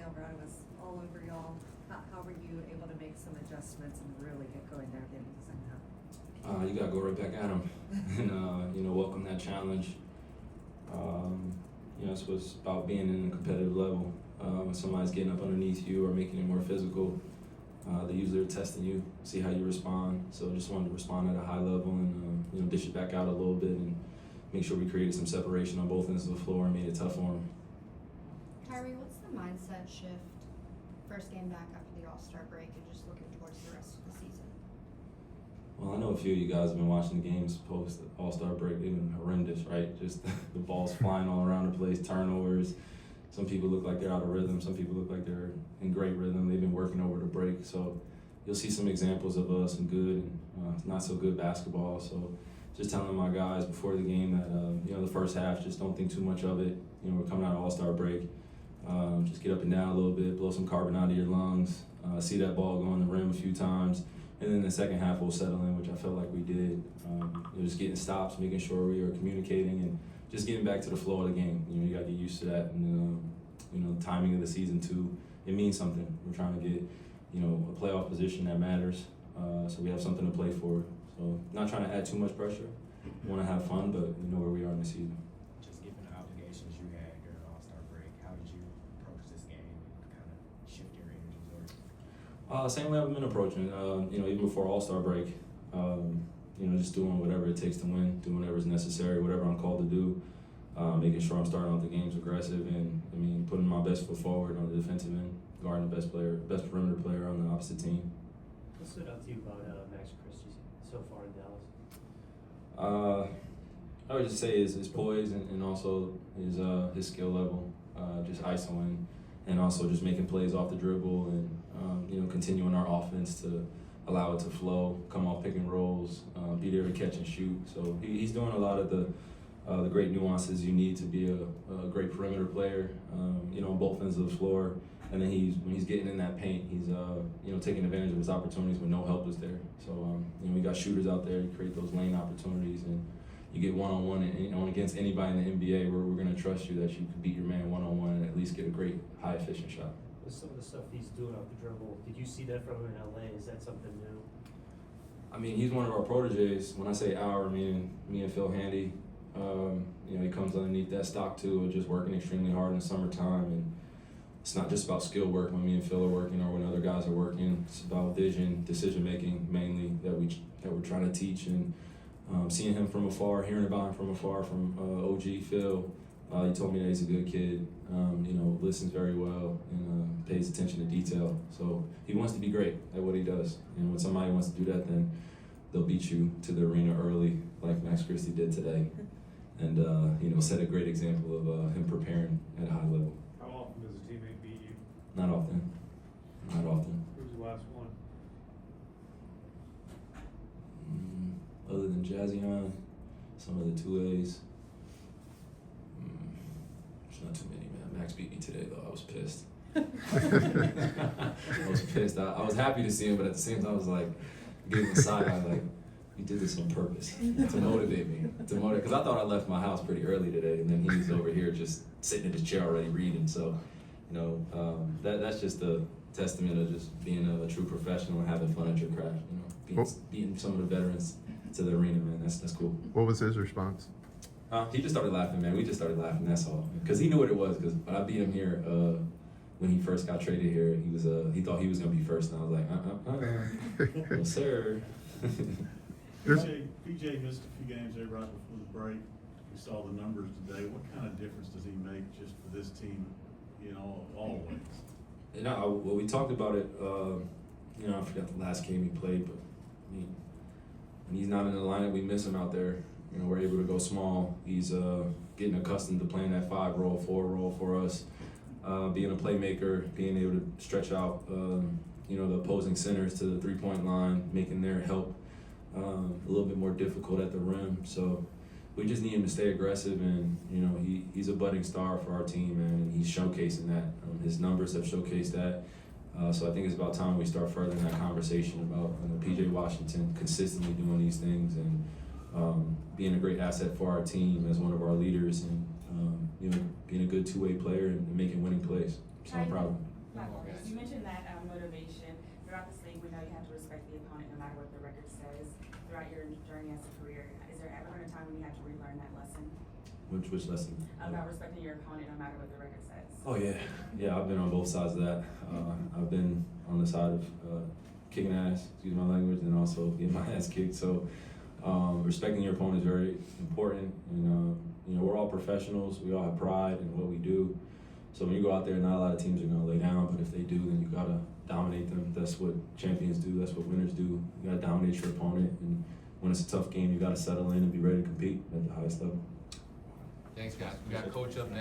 Alvarado was all over y'all. How were you able to make some adjustments and really get going there at the end of the second half? You got to go right back at them and, welcome that challenge. It's what's about being in a competitive level. When somebody's getting up underneath you or making it more physical, they usually are testing you, see how you respond. So just wanted to respond at a high level and, dish it back out a little bit and make sure we created some separation on both ends of the floor and made it tough for them. Kyrie, what's the mindset shift first game back after the All-Star break and just looking towards the rest of the season? Well, I know a few of you guys have been watching the games post All-Star break. They've been horrendous, right? Just the balls flying all around the place, turnovers. Some people look like they're out of rhythm. Some people look like they're in great rhythm. They've been working over the break. So you'll see some examples of some good and not so good basketball. So just telling my guys before the game that, the first half, just don't think too much of it. We're coming out of All-Star break. Just get up and down a little bit, blow some carbon out of your lungs, see that ball go on the rim a few times. And then the second half we'll settle in, which I felt like we did. Just getting stops, making sure we are communicating, and just getting back to the flow of the game. You got to get used to that. And, the timing of the season, too, it means something. We're trying to get, a playoff position that matters. So we have something to play for. So not trying to add too much pressure. We want to have fun, but we know where we are in the season. Just given the obligations you had during the All-Star break, how did you approach this game and kind of shift your energy towards it? Same way I've been approaching. Even before All-Star break, just doing whatever it takes to win, doing whatever is necessary, whatever I'm called to do, making sure I'm starting off the games aggressive and, putting my best foot forward on the defensive end, guarding the best perimeter player on the opposite team. What stood out to you about Max Christie so far in Dallas? I would just say his poise and also his skill level, just isoing, and also just making plays off the dribble and continuing our offense to allow it to flow, come off pick and rolls, be there to catch and shoot. So he's doing a lot of the great nuances you need to be a great perimeter player, on both ends of the floor. And then when he's getting in that paint, he's taking advantage of his opportunities when no help is there. So we got shooters out there. You create those lane opportunities, and you get one-on-one and against anybody in the NBA. We're going to trust you that you can beat your man one-on-one and at least get a great high efficient shot. With some of the stuff he's doing off the dribble, did you see that from him in LA? Is that something new? He's one of our proteges. When I say our, me and Phil Handy. He comes underneath that stock too, just working extremely hard in the summertime. And it's not just about skill work when me and Phil are working or when other guys are working. It's about vision, decision making mainly that we're trying to teach. And seeing him from afar, hearing about him from afar from OG Phil, he told me that he's a good kid. Listens very well and pays attention to detail. So he wants to be great at what he does. And when somebody wants to do that, then they'll beat you to the arena early, like Max Christie did today. And, set a great example of him preparing at a high level. How often does a teammate beat you? Not often. Who's the last one? Other than Jazzion, some of the 2As. There's not too many, man. Max beat me today, though. I was pissed. I was pissed. I was happy to see him, but at the same time, I was like, giving him a side eye, like, he did this on purpose to motivate me, because I thought I left my house pretty early today, and then he's over here just sitting in his chair already reading. So, that's just a testament of just being a true professional and having fun at your craft. Beating some of the veterans to the arena, man. That's cool. What was his response? He just started laughing, man. We just started laughing. That's all. Because he knew what it was. Because when I beat him here, when he first got traded here, he thought he was gonna be first, and I was like, no, sir. PJ missed a few games there right before the break. We saw the numbers today. What kind of difference does he make just for this team, always? We talked about it. I forgot the last game he played, but when he's not in the lineup, we miss him out there. We're able to go small. He's getting accustomed to playing that 5 role, 4 role for us. Being a playmaker, being able to stretch out, the opposing centers to the 3-point line, making their help a little bit more difficult at the rim. So we just need him to stay aggressive, and he's a budding star for our team, man, and he's showcasing that. His numbers have showcased that. So I think it's about time we start furthering that conversation about PJ Washington consistently doing these things and being a great asset for our team as one of our leaders, and being a good two-way player and making winning plays. So I'm proud of him. platforms. You mentioned that motivation throughout this league. We know you have to respect the opponent no matter what the record says. Throughout your journey as a career, is there ever been a time when you had to relearn that lesson Which lesson? about respecting your opponent no matter what the record says? Oh yeah, yeah. I've been on both sides of that. I've been on the side of kicking ass, excuse my language, and also getting my ass kicked. So respecting your opponent is very important. And you know, we're all professionals. We all have pride in what we do. So when you go out there, not a lot of teams are gonna lay down, but if they do, then you gotta dominate them. That's what champions do. That's what winners do. You gotta dominate your opponent, and when it's a tough game, you gotta settle in and be ready to compete at the highest level. Thanks, guys. We got Coach up next.